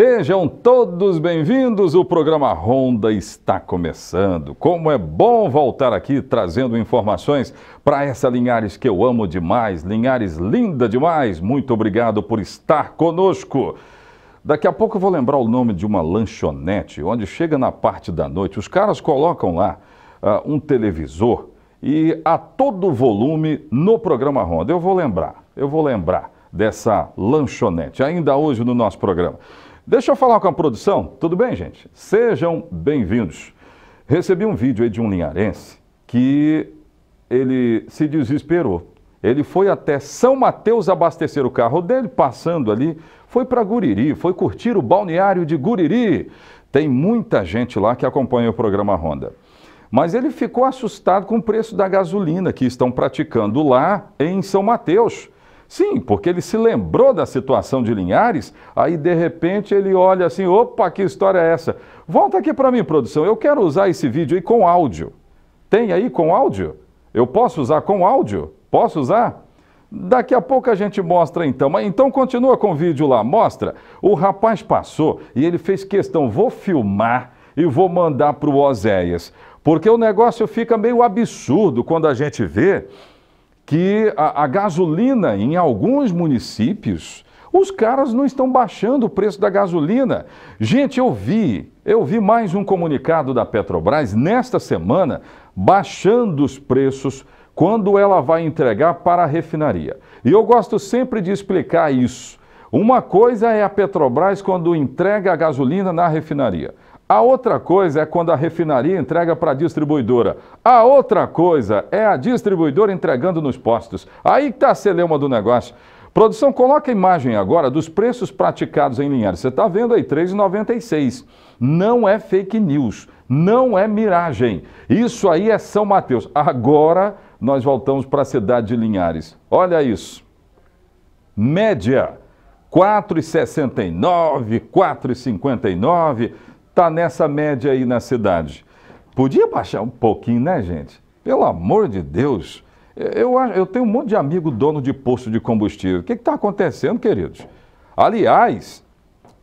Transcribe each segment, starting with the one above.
Sejam todos bem-vindos, o programa Ronda está começando. Como é bom voltar aqui trazendo informações para essa Linhares que eu amo demais, Linhares linda demais. Muito obrigado por estar conosco. Daqui a pouco eu vou lembrar o nome de uma lanchonete, onde chega na parte da noite, os caras colocam lá um televisor e a todo volume no programa Ronda. Eu vou lembrar dessa lanchonete, ainda hoje no nosso programa. Deixa eu falar com a produção, tudo bem, gente? Sejam bem-vindos. Recebi um vídeo aí de um linharense que ele se desesperou. Ele foi até São Mateus abastecer o carro dele, passando ali, foi para Guriri, foi curtir o balneário de Guriri. Tem muita gente lá que acompanha o programa Ronda. Mas ele ficou assustado com o preço da gasolina que estão praticando lá em São Mateus. Sim, porque ele se lembrou da situação de Linhares, aí de repente ele olha assim, opa, que história é essa? Volta aqui para mim, produção, eu quero usar esse vídeo aí com áudio. Tem aí com áudio? Eu posso usar com áudio? Posso usar? Daqui a pouco a gente mostra então, mas então continua com o vídeo lá, mostra. O rapaz passou e ele fez questão, vou filmar e vou mandar para o Oséias, porque o negócio fica meio absurdo quando a gente vê que a gasolina em alguns municípios, os caras não estão baixando o preço da gasolina. Gente, eu vi mais um comunicado da Petrobras nesta semana baixando os preços quando ela vai entregar para a refinaria. E eu gosto sempre de explicar isso. Uma coisa é a Petrobras quando entrega a gasolina na refinaria. A outra coisa é quando a refinaria entrega para a distribuidora. A outra coisa é a distribuidora entregando nos postos. Aí está a celeuma do negócio. Produção, coloca a imagem agora dos preços praticados em Linhares. Você está vendo aí, R$ 3,96. Não é fake news, não é miragem. Isso aí é São Mateus. Agora nós voltamos para a cidade de Linhares. Olha isso. Média, R$ 4,69, R$ 4,59. Está nessa média aí na cidade. Podia baixar um pouquinho, né, gente? Pelo amor de Deus. Eu tenho um monte de amigo dono de posto de combustível. O que está acontecendo, queridos? Aliás,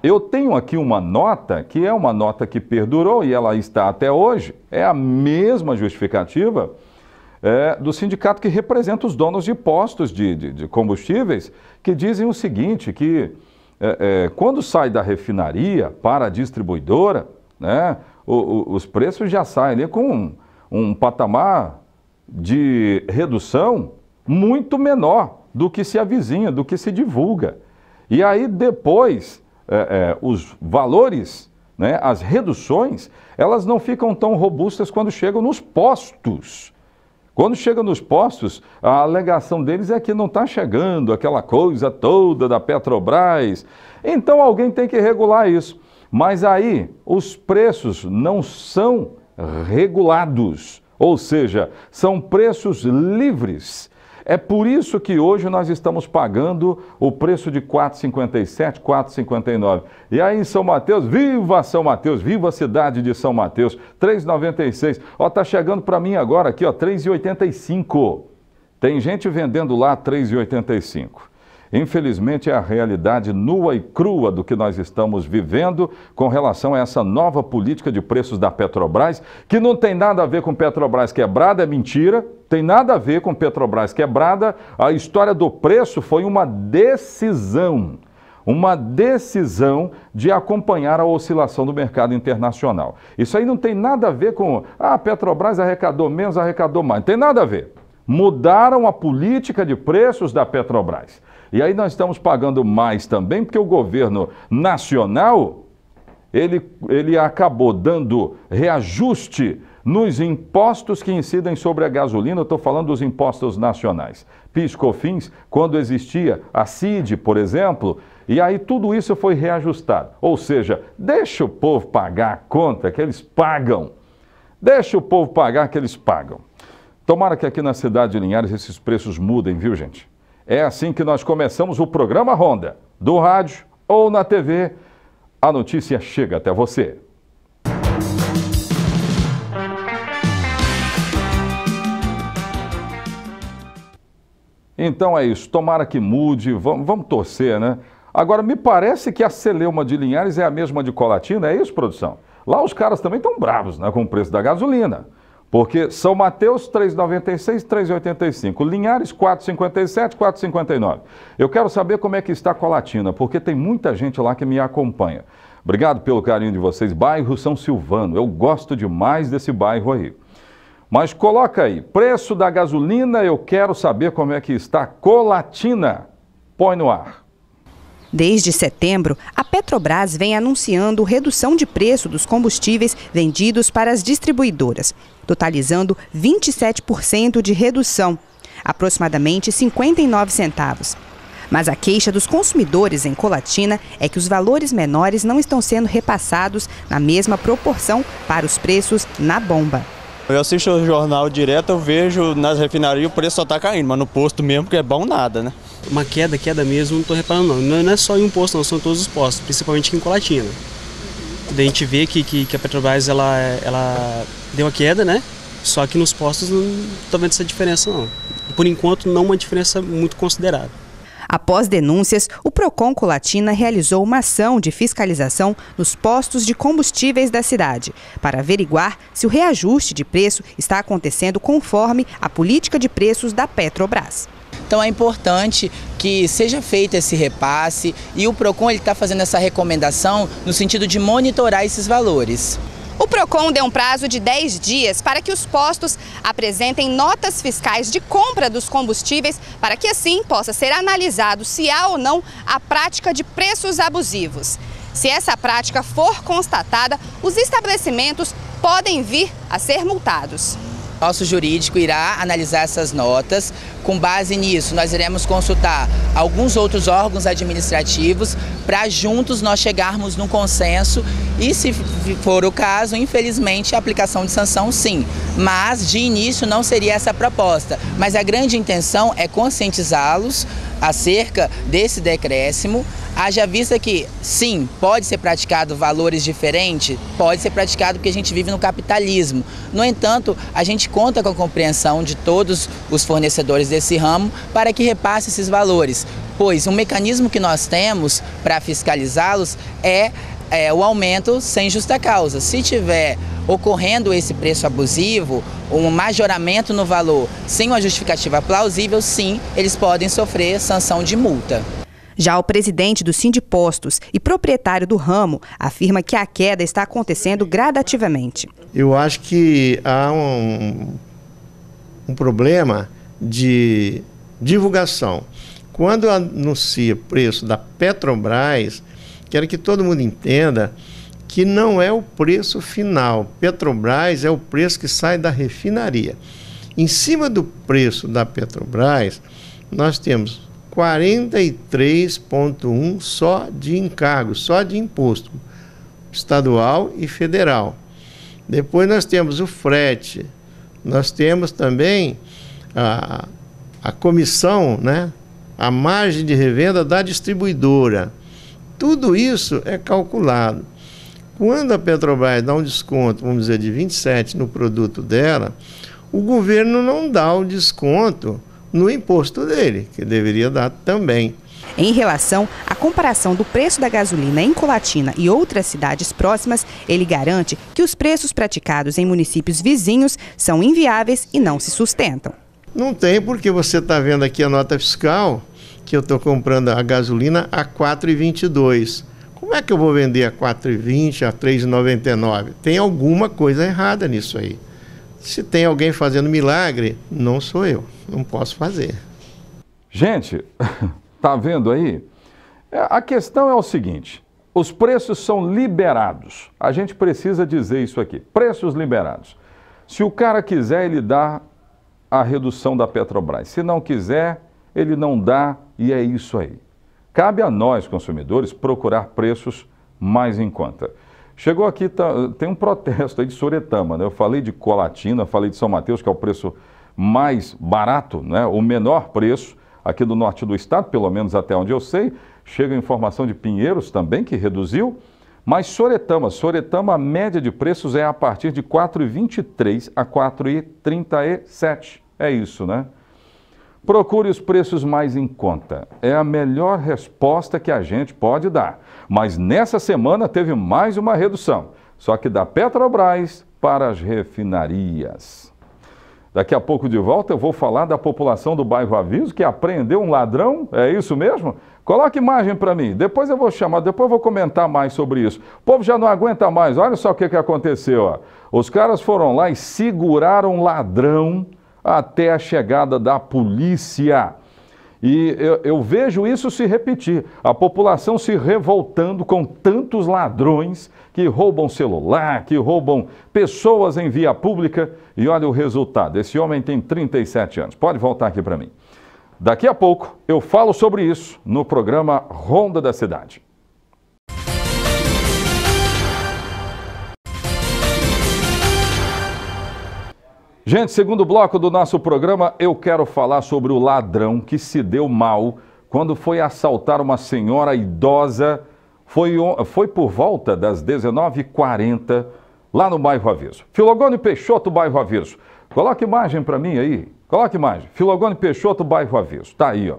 eu tenho aqui uma nota, que é uma nota que perdurou e ela está até hoje. É a mesma justificativa do sindicato que representa os donos de postos de combustíveis, que dizem o seguinte, que quando sai da refinaria para a distribuidora, né, os preços já saem ali com um patamar de redução muito menor do que se avizinha, do que se divulga. E aí depois os valores, né, as reduções, elas não ficam tão robustas quando chegam nos postos. Quando chega nos postos, a alegação deles é que não está chegando aquela coisa toda da Petrobras. Então alguém tem que regular isso. Mas aí os preços não são regulados, ou seja, são preços livres. É por isso que hoje nós estamos pagando o preço de R$ 4,57, R$ 4,59. E aí em São Mateus, viva São Mateus, viva a cidade de São Mateus, R$ 3,96. Ó, tá chegando para mim agora aqui, ó, R$ 3,85. Tem gente vendendo lá R$ 3,85. Infelizmente é a realidade nua e crua do que nós estamos vivendo com relação a essa nova política de preços da Petrobras, que não tem nada a ver com Petrobras quebrada, é mentira, tem nada a ver com Petrobras quebrada. A história do preço foi uma decisão de acompanhar a oscilação do mercado internacional. Isso aí não tem nada a ver com, a Petrobras arrecadou menos, arrecadou mais, não tem nada a ver. Mudaram a política de preços da Petrobras. E aí nós estamos pagando mais também, porque o governo nacional, ele acabou dando reajuste nos impostos que incidem sobre a gasolina. Eu estou falando dos impostos nacionais. PIS, COFINS, quando existia a CID, por exemplo, e aí tudo isso foi reajustado. Ou seja, deixa o povo pagar a conta que eles pagam. Deixa o povo pagar que eles pagam. Tomara que aqui na cidade de Linhares esses preços mudem, viu, gente? É assim que nós começamos o programa Ronda, do rádio ou na TV. A notícia chega até você. Então é isso, tomara que mude, vamos torcer, né? Agora, me parece que a celeuma de Linhares é a mesma de Colatina, é isso, produção? Lá os caras também estão bravos, né, com o preço da gasolina. Porque São Mateus, R$ 3,96, R$ 3,85. Linhares, R$ 4,57, R$ 4,59. Eu quero saber como é que está Colatina, porque tem muita gente lá que me acompanha. Obrigado pelo carinho de vocês. Bairro São Silvano, eu gosto demais desse bairro aí. Mas coloca aí, preço da gasolina, eu quero saber como é que está Colatina. Põe no ar. Desde setembro, a Petrobras vem anunciando redução de preço dos combustíveis vendidos para as distribuidoras, totalizando 27% de redução, aproximadamente 59 centavos. Mas a queixa dos consumidores em Colatina é que os valores menores não estão sendo repassados na mesma proporção para os preços na bomba. Eu assisto o jornal direto, eu vejo nas refinarias o preço só está caindo, mas no posto mesmo que é bom nada, né? Uma queda mesmo, não estou reparando não. Não é só em um posto, não, são todos os postos, principalmente aqui em Colatina. Daí a gente vê que a Petrobras ela deu a queda, né? Só que nos postos não estou vendo essa diferença não. Por enquanto não uma diferença muito considerável. Após denúncias, o Procon Colatina realizou uma ação de fiscalização nos postos de combustíveis da cidade, para averiguar se o reajuste de preço está acontecendo conforme a política de preços da Petrobras. Então é importante que seja feito esse repasse e o Procon está fazendo essa recomendação no sentido de monitorar esses valores. O Procon deu um prazo de 10 dias para que os postos apresentem notas fiscais de compra dos combustíveis para que assim possa ser analisado se há ou não a prática de preços abusivos. Se essa prática for constatada, os estabelecimentos podem vir a ser multados. Nosso jurídico irá analisar essas notas. Com base nisso, nós iremos consultar alguns outros órgãos administrativos para juntos nós chegarmos num consenso e, se for o caso, infelizmente, a aplicação de sanção sim. Mas, de início, não seria essa a proposta. Mas a grande intenção é conscientizá-los acerca desse decréscimo. Haja vista que, sim, pode ser praticado valores diferentes, pode ser praticado porque a gente vive no capitalismo. No entanto, a gente conta com a compreensão de todos os fornecedores desse ramo para que repasse esses valores, pois o mecanismo que nós temos para fiscalizá-los é o aumento sem justa causa. Se tiver ocorrendo esse preço abusivo, um majoramento no valor sem uma justificativa plausível, sim, eles podem sofrer sanção de multa. Já o presidente do Sindipostos e proprietário do ramo afirma que a queda está acontecendo gradativamente. Eu acho que há um problema de divulgação. Quando anuncia preço da Petrobras, quero que todo mundo entenda que não é o preço final. Petrobras é o preço que sai da refinaria. Em cima do preço da Petrobras, nós temos 43,1 só de encargo, só de imposto estadual e federal. Depois nós temos o frete, nós temos também a comissão, né? A margem de revenda da distribuidora. Tudo isso é calculado. Quando a Petrobras dá um desconto, vamos dizer, de 27% no produto dela, o governo não dá o desconto no imposto dele, que deveria dar também. Em relação à comparação do preço da gasolina em Colatina e outras cidades próximas, ele garante que os preços praticados em municípios vizinhos são inviáveis e não se sustentam. Não tem, porque você está vendo aqui a nota fiscal, que eu estou comprando a gasolina a R$ 4,22. Como é que eu vou vender a R$ 4,20, a R$ 3,99? Tem alguma coisa errada nisso aí. Se tem alguém fazendo milagre, não sou eu, não posso fazer. Gente, tá vendo aí? A questão é o seguinte, os preços são liberados. A gente precisa dizer isso aqui, preços liberados. Se o cara quiser, ele dá a redução da Petrobras. Se não quiser, ele não dá e é isso aí. Cabe a nós, consumidores, procurar preços mais em conta. Chegou aqui, tem um protesto aí de Soretama, né? Eu falei de Colatina, falei de São Mateus, que é o preço mais barato, né? O menor preço aqui do norte do estado, pelo menos até onde eu sei. Chega a informação de Pinheiros também, que reduziu. Mas Soretama, a média de preços é a partir de R$ 4,23 a R$ 4,37. É isso, né? Procure os preços mais em conta. É a melhor resposta que a gente pode dar. Mas nessa semana teve mais uma redução, só que da Petrobras para as refinarias. Daqui a pouco de volta eu vou falar da população do bairro Aviso que apreendeu um ladrão, é isso mesmo? Coloque imagem para mim, depois eu vou chamar, depois eu vou comentar mais sobre isso. O povo já não aguenta mais, olha só o que aconteceu. Ó. Os caras foram lá e seguraram um ladrão até a chegada da polícia. E eu vejo isso se repetir, a população se revoltando com tantos ladrões que roubam celular, que roubam pessoas em via pública. E olha o resultado, esse homem tem 37 anos. Pode voltar aqui para mim. Daqui a pouco eu falo sobre isso no programa Ronda da Cidade. Gente, segundo bloco do nosso programa, eu quero falar sobre o ladrão que se deu mal quando foi assaltar uma senhora idosa. Foi por volta das 19h40, lá no bairro Aviso. Filogônio Peixoto, bairro Aviso. Coloca imagem para mim aí. Coloca imagem. Filogônio Peixoto, bairro Aviso. Tá aí, ó.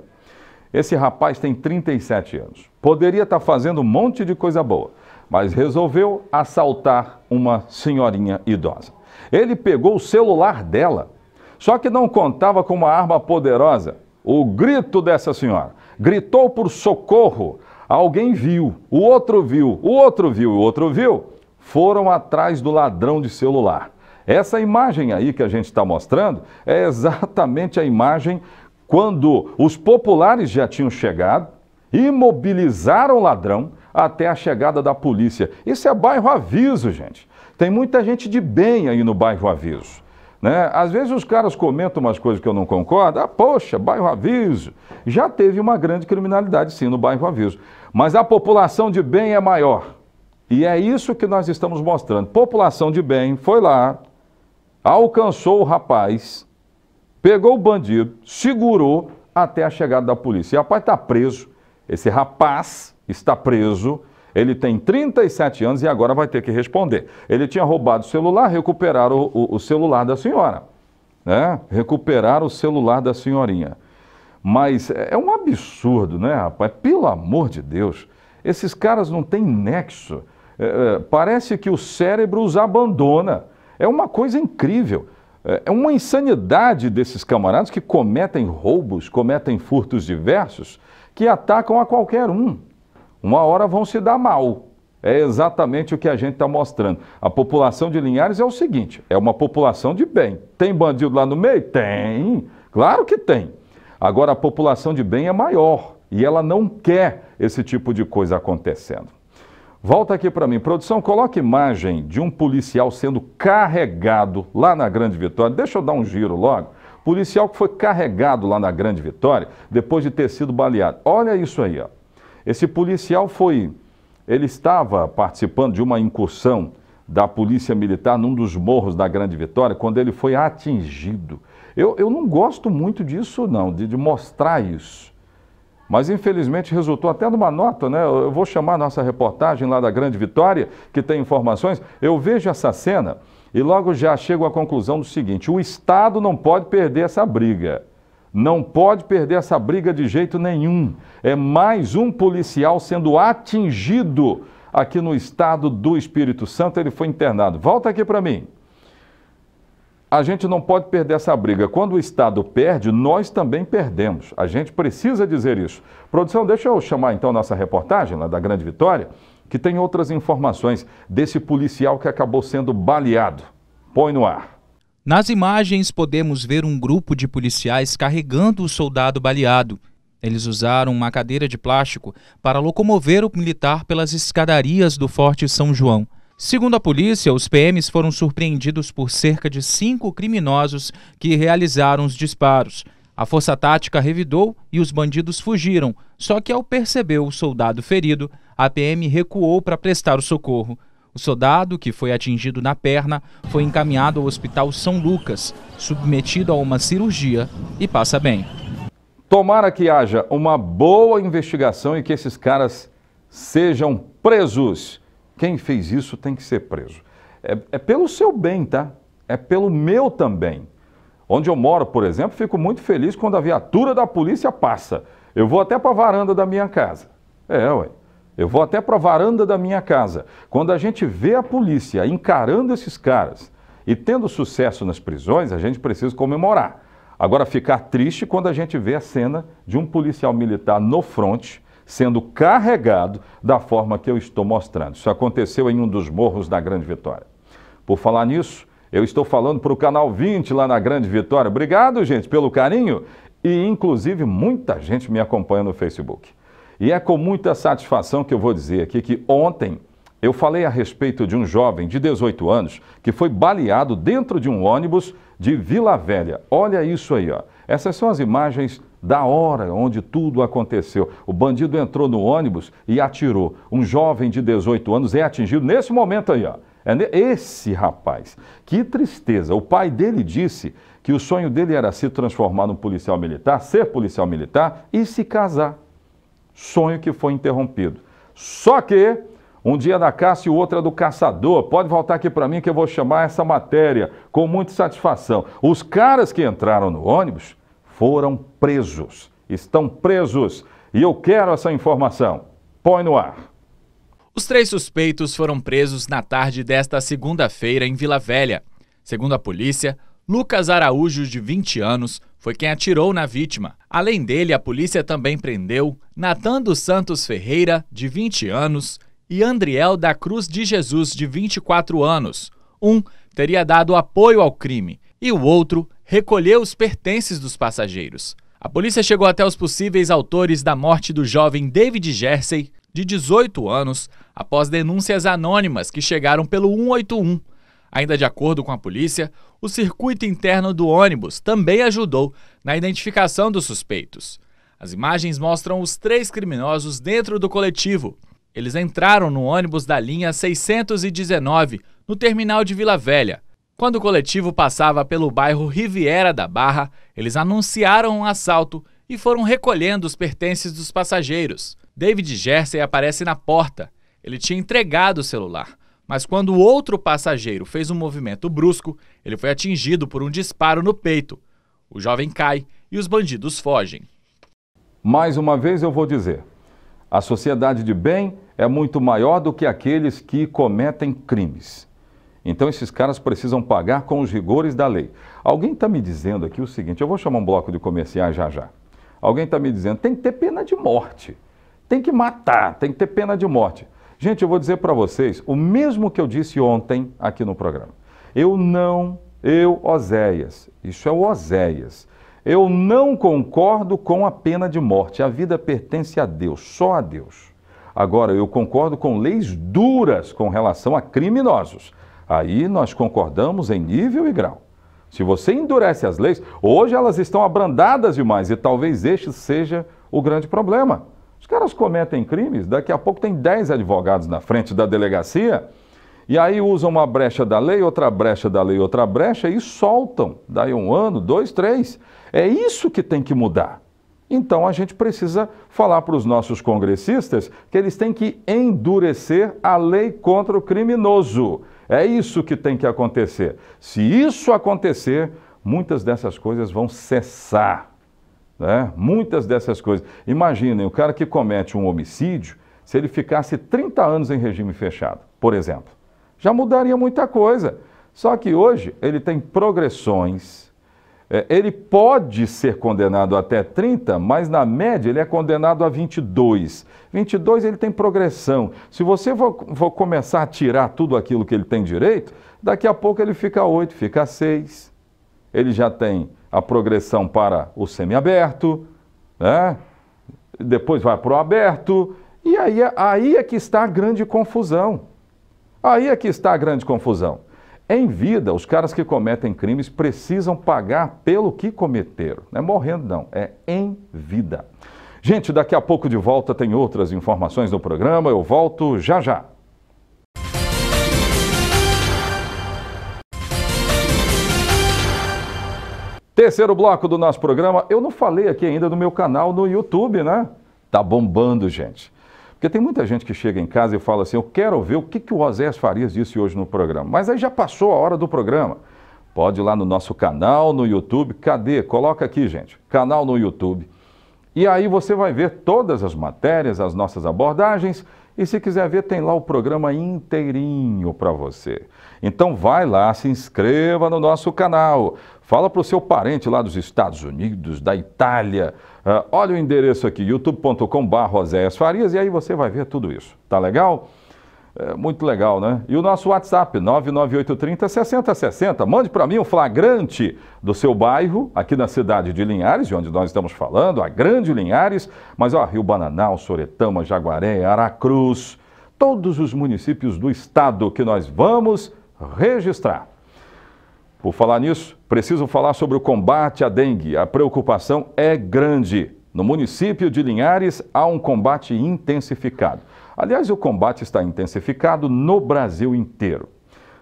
Esse rapaz tem 37 anos. Poderia estar fazendo um monte de coisa boa, mas resolveu assaltar uma senhorinha idosa. Ele pegou o celular dela, só que não contava com uma arma poderosa. O grito dessa senhora. Gritou por socorro. Alguém viu, o outro viu, o outro viu, o outro viu. Foram atrás do ladrão de celular. Essa imagem aí que a gente está mostrando é exatamente a imagem quando os populares já tinham chegado, imobilizaram o ladrão até a chegada da polícia. Isso é bairro Aviso, gente. Tem muita gente de bem aí no bairro Aviso, né? Às vezes os caras comentam umas coisas que eu não concordo. Ah, poxa, bairro Aviso. Já teve uma grande criminalidade sim no bairro Aviso. Mas a população de bem é maior. E é isso que nós estamos mostrando. População de bem foi lá, alcançou o rapaz, pegou o bandido, segurou até a chegada da polícia. E o rapaz está preso. Esse rapaz está preso. Ele tem 37 anos e agora vai ter que responder. Ele tinha roubado o celular, recuperaram o celular da senhora. Né? Recuperaram o celular da senhorinha. Mas é um absurdo, né, rapaz? Pelo amor de Deus. Esses caras não têm nexo. Parece que o cérebro os abandona. É uma coisa incrível. É uma insanidade desses camaradas que cometem roubos, cometem furtos diversos, que atacam a qualquer um. Uma hora vão se dar mal. É exatamente o que a gente está mostrando. A população de Linhares é o seguinte, é uma população de bem. Tem bandido lá no meio? Tem. Claro que tem. Agora, a população de bem é maior e ela não quer esse tipo de coisa acontecendo. Volta aqui para mim. Produção, coloca imagem de um policial sendo carregado lá na Grande Vitória. Deixa eu dar um giro logo. Policial que foi carregado lá na Grande Vitória depois de ter sido baleado. Olha isso aí, ó. Esse policial ele estava participando de uma incursão da Polícia Militar num dos morros da Grande Vitória, quando ele foi atingido. Eu não gosto muito disso não, de mostrar isso. Mas infelizmente resultou até numa nota, né? Eu vou chamar a nossa reportagem lá da Grande Vitória, que tem informações. Eu vejo essa cena e logo já chego à conclusão do seguinte: o Estado não pode perder essa briga. Não pode perder essa briga de jeito nenhum. É mais um policial sendo atingido aqui no estado do Espírito Santo. Ele foi internado. Volta aqui para mim. A gente não pode perder essa briga. Quando o Estado perde, nós também perdemos. A gente precisa dizer isso. Produção, deixa eu chamar então a nossa reportagem lá da Grande Vitória, que tem outras informações desse policial que acabou sendo baleado. Põe no ar. Nas imagens podemos ver um grupo de policiais carregando o soldado baleado. Eles usaram uma cadeira de plástico para locomover o militar pelas escadarias do Forte São João. Segundo a polícia, os PMs foram surpreendidos por cerca de 5 criminosos que realizaram os disparos. A força tática revidou e os bandidos fugiram, só que ao perceber o soldado ferido, a PM recuou para prestar o socorro. O soldado, que foi atingido na perna, foi encaminhado ao Hospital São Lucas, submetido a uma cirurgia e passa bem. Tomara que haja uma boa investigação e que esses caras sejam presos. Quem fez isso tem que ser preso. É pelo seu bem, tá? É pelo meu também. Onde eu moro, por exemplo, fico muito feliz quando a viatura da polícia passa. Eu vou até para a varanda da minha casa. Eu vou até para a varanda da minha casa. Quando a gente vê a polícia encarando esses caras e tendo sucesso nas prisões, a gente precisa comemorar. Agora, ficar triste quando a gente vê a cena de um policial militar no fronte sendo carregado da forma que eu estou mostrando. Isso aconteceu em um dos morros da Grande Vitória. Por falar nisso, eu estou falando para o Canal 20 lá na Grande Vitória. Obrigado, gente, pelo carinho. E, inclusive, muita gente me acompanha no Facebook. E é com muita satisfação que eu vou dizer aqui que ontem eu falei a respeito de um jovem de 18 anos que foi baleado dentro de um ônibus de Vila Velha. Olha isso aí, ó. Essas são as imagens da hora onde tudo aconteceu. O bandido entrou no ônibus e atirou. Um jovem de 18 anos é atingido nesse momento aí, ó. Esse rapaz, que tristeza. O pai dele disse que o sonho dele era se transformar num policial militar, ser policial militar e se casar. Sonho que foi interrompido. Só que um dia da caça e o outro é do caçador. Pode voltar aqui para mim que eu vou chamar essa matéria com muita satisfação. Os caras que entraram no ônibus foram presos. Estão presos. E eu quero essa informação. Põe no ar. Os 3 suspeitos foram presos na tarde desta segunda-feira em Vila Velha. Segundo a polícia, Lucas Araújo, de 20 anos, foi quem atirou na vítima. Além dele, a polícia também prendeu Natan dos Santos Ferreira, de 20 anos, e Andriel da Cruz de Jesus, de 24 anos. Um teria dado apoio ao crime e o outro recolheu os pertences dos passageiros. A polícia chegou até os possíveis autores da morte do jovem David Jersey, de 18 anos, após denúncias anônimas que chegaram pelo 181. Ainda de acordo com a polícia, o circuito interno do ônibus também ajudou na identificação dos suspeitos. As imagens mostram os 3 criminosos dentro do coletivo. Eles entraram no ônibus da linha 619, no terminal de Vila Velha. Quando o coletivo passava pelo bairro Riviera da Barra, eles anunciaram um assalto e foram recolhendo os pertences dos passageiros. David Jersey aparece na porta. Ele tinha entregado o celular, mas quando o outro passageiro fez um movimento brusco, ele foi atingido por um disparo no peito. O jovem cai e os bandidos fogem. Mais uma vez eu vou dizer, a sociedade de bem é muito maior do que aqueles que cometem crimes. Então esses caras precisam pagar com os rigores da lei. Alguém está me dizendo aqui o seguinte, eu vou chamar um bloco de comerciais já já. Alguém está me dizendo, tem que ter pena de morte. Tem que matar, tem que ter pena de morte. Gente, eu vou dizer para vocês o mesmo que eu disse ontem aqui no programa. Oséias, isso é o Oséias. Eu não concordo com a pena de morte. A vida pertence a Deus, só a Deus. Agora, eu concordo com leis duras com relação a criminosos. Aí nós concordamos em nível e grau. Se você endurece as leis, hoje elas estão abrandadas demais e talvez este seja o grande problema. Os caras cometem crimes, daqui a pouco tem 10 advogados na frente da delegacia e aí usam uma brecha da lei, outra brecha da lei, outra brecha e soltam. Daí 1 ano, 2, 3. É isso que tem que mudar. Então a gente precisa falar para os nossos congressistas que eles têm que endurecer a lei contra o criminoso. É isso que tem que acontecer. Se isso acontecer, muitas dessas coisas vão cessar. Né? Muitas dessas coisas. Imaginem, o cara que comete um homicídio, se ele ficasse 30 anos em regime fechado, por exemplo, já mudaria muita coisa. Só que hoje ele tem progressões, ele pode ser condenado até 30, mas na média ele é condenado a 22. 22 ele tem progressão. Se você for começar a tirar tudo aquilo que ele tem direito, daqui a pouco ele fica 8, fica 6. Ele já tem a progressão para o semiaberto, né? Depois vai para o aberto, e aí é que está a grande confusão. Aí é que está a grande confusão. Em vida, os caras que cometem crimes precisam pagar pelo que cometeram. Não é morrendo, não. É em vida. Gente, daqui a pouco de volta tem outras informações no programa. Eu volto já já. Terceiro bloco do nosso programa. Eu não falei aqui ainda do meu canal no YouTube, né? Tá bombando, gente. Porque tem muita gente que chega em casa e fala assim, eu quero ver o que o Oséias Farias disse hoje no programa. Mas aí já passou a hora do programa. pode ir lá no nosso canal no YouTube. Cadê? Coloca aqui, gente, canal no YouTube. E aí você vai ver todas as matérias, as nossas abordagens. E se quiser ver, tem lá o programa inteirinho para você. Então vai lá, se inscreva no nosso canal. Fala para o seu parente lá dos Estados Unidos, da Itália. Olha o endereço aqui, youtube.com/Oséias Farias, e aí você vai ver tudo isso. Tá legal? Muito legal, né? E o nosso WhatsApp, 99830-6060. Mande para mim um flagrante do seu bairro, aqui na cidade de Linhares, de onde nós estamos falando, a Grande Linhares, mas ó, Rio Bananal, Soretama, Jaguaré, Aracruz, todos os municípios do estado que nós vamos registrar. Por falar nisso, preciso falar sobre o combate à dengue. A preocupação é grande. No município de Linhares há um combate intensificado. Aliás, o combate está intensificado no Brasil inteiro.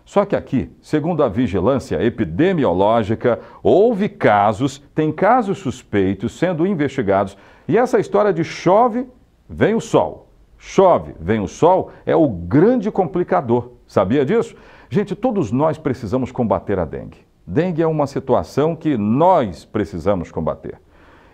Só que aqui, segundo a vigilância epidemiológica, tem casos suspeitos sendo investigados. E essa história de chove, vem o sol. Chove, vem o sol, é o grande complicador. Sabia disso? Gente, todos nós precisamos combater a dengue. Dengue é uma situação que nós precisamos combater.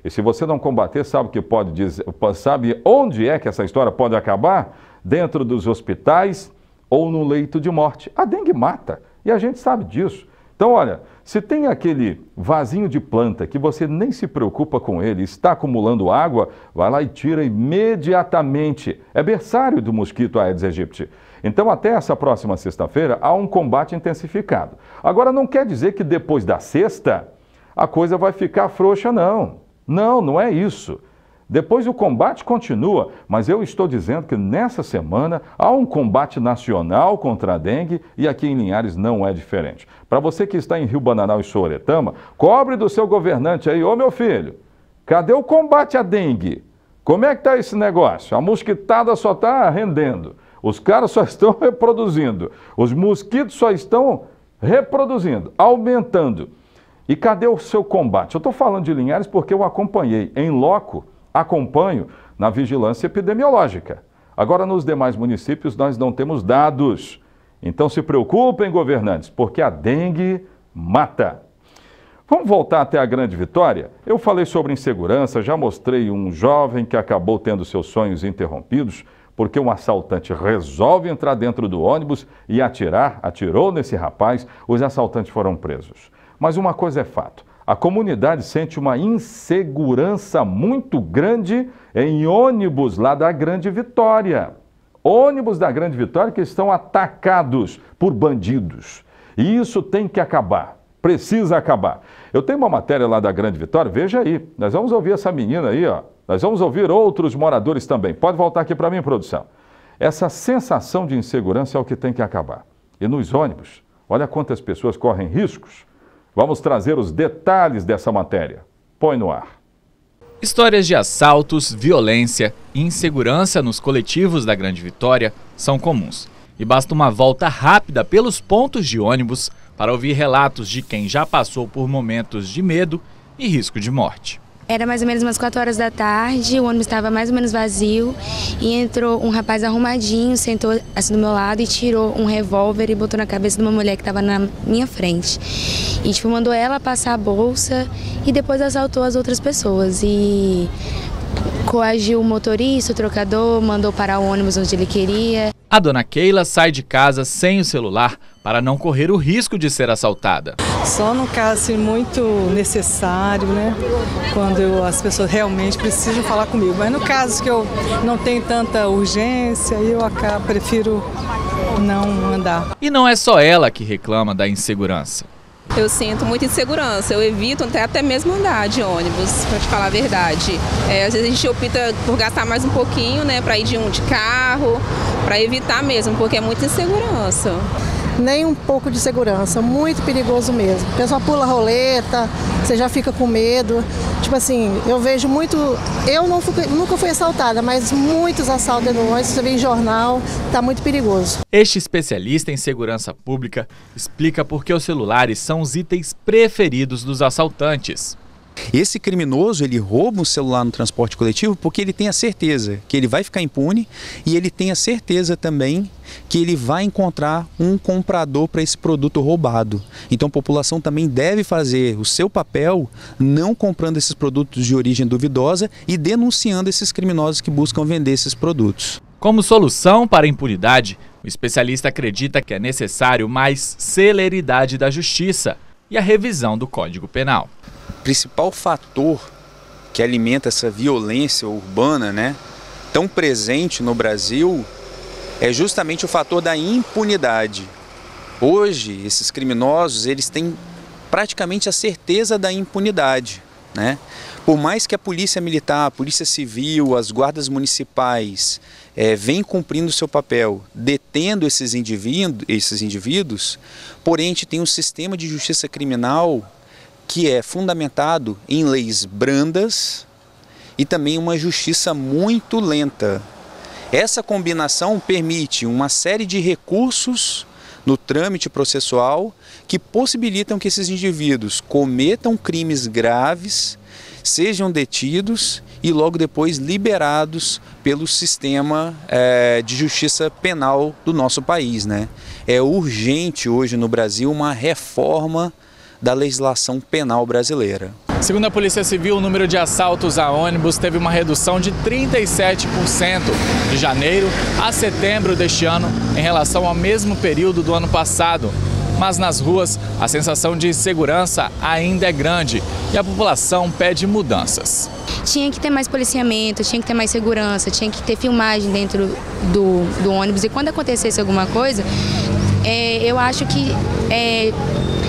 E se você não combater, sabe o que pode dizer, sabe onde é que essa história pode acabar? Dentro dos hospitais ou no leito de morte. A dengue mata e a gente sabe disso. Então, olha, se tem aquele vasinho de planta que você nem se preocupa com ele, está acumulando água, vai lá e tira imediatamente. É berçário do mosquito Aedes aegypti. Então, até essa próxima sexta-feira, há um combate intensificado. Agora, não quer dizer que depois da sexta, a coisa vai ficar frouxa, não. Não, não é isso. Depois o combate continua, mas eu estou dizendo que nessa semana há um combate nacional contra a dengue e aqui em Linhares não é diferente. Para você que está em Rio Bananal e Soretama, cobre do seu governante aí, ô meu filho, cadê o combate à dengue? Como é que está esse negócio? A mosquitada só está rendendo, os caras só estão reproduzindo, os mosquitos só estão reproduzindo, aumentando. E cadê o seu combate? Eu estou falando de Linhares porque eu acompanhei em loco, acompanho na vigilância epidemiológica. Agora, nos demais municípios, nós não temos dados. Então, se preocupem, governantes, porque a dengue mata. Vamos voltar até a Grande Vitória? Eu falei sobre insegurança, já mostrei um jovem que acabou tendo seus sonhos interrompidos porque um assaltante resolve entrar dentro do ônibus e atirou nesse rapaz, os assaltantes foram presos. Mas uma coisa é fato, a comunidade sente uma insegurança muito grande em ônibus lá da Grande Vitória. Ônibus da Grande Vitória que estão atacados por bandidos. E isso tem que acabar, precisa acabar. Eu tenho uma matéria lá da Grande Vitória, veja aí, nós vamos ouvir essa menina aí, ó. Nós vamos ouvir outros moradores também. Pode voltar aqui para mim, produção. Essa sensação de insegurança é o que tem que acabar. E nos ônibus, olha quantas pessoas correm riscos. Vamos trazer os detalhes dessa matéria. Põe no ar. Histórias de assaltos, violência e insegurança nos coletivos da Grande Vitória são comuns. E basta uma volta rápida pelos pontos de ônibus para ouvir relatos de quem já passou por momentos de medo e risco de morte. Era mais ou menos umas 4 horas da tarde, o ônibus estava mais ou menos vazio e entrou um rapaz arrumadinho, sentou assim do meu lado e tirou um revólver e botou na cabeça de uma mulher que estava na minha frente. E mandou ela passar a bolsa e depois assaltou as outras pessoas e coagiu o motorista, o trocador, mandou parar o ônibus onde ele queria. A dona Keila sai de casa sem o celular para não correr o risco de ser assaltada. Só no caso assim, muito necessário, né? Quando as pessoas realmente precisam falar comigo. Mas no caso que eu não tenho tanta urgência, eu prefiro não andar. E não é só ela que reclama da insegurança. Eu sinto muita insegurança, eu evito até mesmo andar de ônibus, para te falar a verdade. Às vezes a gente opta por gastar mais um pouquinho, né, para ir de carro, para evitar mesmo, porque é muita insegurança. Nem um pouco de segurança, muito perigoso mesmo. O pessoal pula roleta, você já fica com medo. Tipo assim, eu vejo muito, nunca fui assaltada, mas muitos assaltos no ônibus, você vê em jornal, tá muito perigoso. Este especialista em segurança pública explica por que os celulares são os itens preferidos dos assaltantes. Esse criminoso, ele rouba um celular no transporte coletivo porque ele tem a certeza que ele vai ficar impune e ele tem a certeza também que ele vai encontrar um comprador para esse produto roubado. Então a população também deve fazer o seu papel não comprando esses produtos de origem duvidosa e denunciando esses criminosos que buscam vender esses produtos. Como solução para a impunidade, o especialista acredita que é necessário mais celeridade da justiça e a revisão do Código Penal. O principal fator que alimenta essa violência urbana, né, tão presente no Brasil, é justamente o fator da impunidade. Hoje, esses criminosos, eles têm praticamente a certeza da impunidade, né? Por mais que a polícia militar, a polícia civil, as guardas municipais venham cumprindo o seu papel, detendo esses indivíduos, porém a gente tem um sistema de justiça criminal que é fundamentado em leis brandas e também uma justiça muito lenta. Essa combinação permite uma série de recursos no trâmite processual que possibilitam que esses indivíduos cometam crimes graves, sejam detidos e logo depois liberados pelo sistema de justiça penal do nosso país, né? É urgente hoje no Brasil uma reforma da legislação penal brasileira. Segundo a Polícia Civil, o número de assaltos a ônibus teve uma redução de 37% de janeiro a setembro deste ano em relação ao mesmo período do ano passado. Mas nas ruas, a sensação de insegurança ainda é grande e a população pede mudanças. Tinha que ter mais policiamento, tinha que ter mais segurança, tinha que ter filmagem dentro do ônibus. E quando acontecesse alguma coisa, eu acho que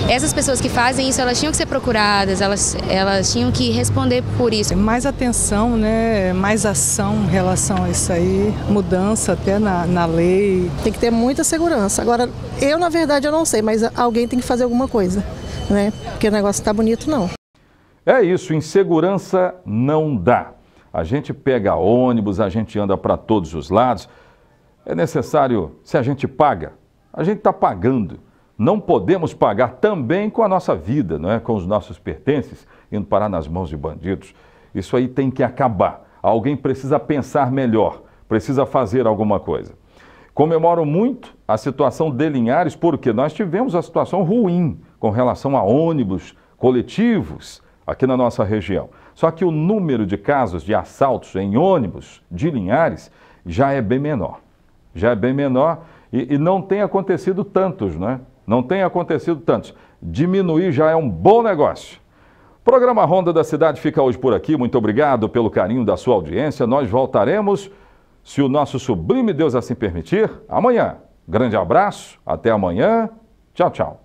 essas pessoas que fazem isso, elas tinham que ser procuradas, elas tinham que responder por isso. Mais atenção, né? Mais ação em relação a isso aí, mudança até na lei. Tem que ter muita segurança. Agora, na verdade, eu não sei, mas alguém tem que fazer alguma coisa, né? Porque o negócio tá bonito, não. É isso, insegurança não dá. A gente pega ônibus, a gente anda para todos os lados. É necessário, se a gente paga, a gente está pagando. Não podemos pagar também com a nossa vida, não é? Com os nossos pertences, indo parar nas mãos de bandidos. Isso aí tem que acabar. Alguém precisa pensar melhor, precisa fazer alguma coisa. Comemoro muito a situação de Linhares, porque nós tivemos a situação ruim com relação a ônibus coletivos aqui na nossa região. Só que o número de casos de assaltos em ônibus de Linhares já é bem menor. Já é bem menor e não tem acontecido tantos, não é? Não tem acontecido tantos. Diminuir já é um bom negócio. O programa Ronda da Cidade fica hoje por aqui. Muito obrigado pelo carinho da sua audiência. Nós voltaremos, se o nosso sublime Deus assim permitir, amanhã. Grande abraço, até amanhã. Tchau, tchau.